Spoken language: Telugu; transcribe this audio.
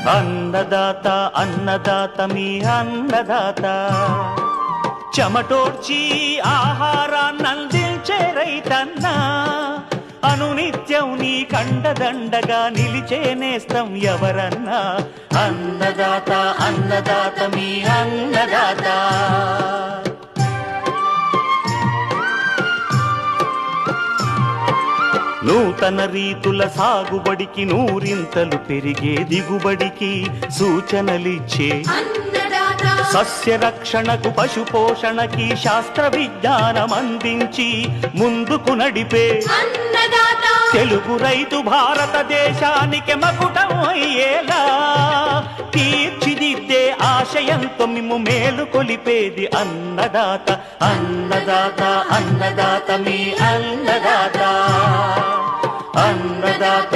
అన్నదాత అన్నదాత మీ అన్నదాత చెమటోడ్చి ఆహారాన్నందించే రైతన్నా అనునిత్యం నీ కండదండగా నిలిచే నేస్తం ఎవరన్నా అన్నదాత అన్నదాత మీ అన్నదాత నూతన రీతుల సాగుబడికి నూరింతలు పెరిగే దిగుబడికి సూచనలిచ్చే సస్య రక్షణకు పశు పోషణకి శాస్త్ర విజ్ఞానం అందించి ముందుకు నడిపే తెలుగు రైతు భారతదేశానికి మకుటం అయ్యేలా తీర్చిదిద్దే ఆశయంతో మిమ్ము మేలు కొలిపేది అన్నదాత అన్నదాత అన్నదాత మీ అన్నదాత అన్నదాత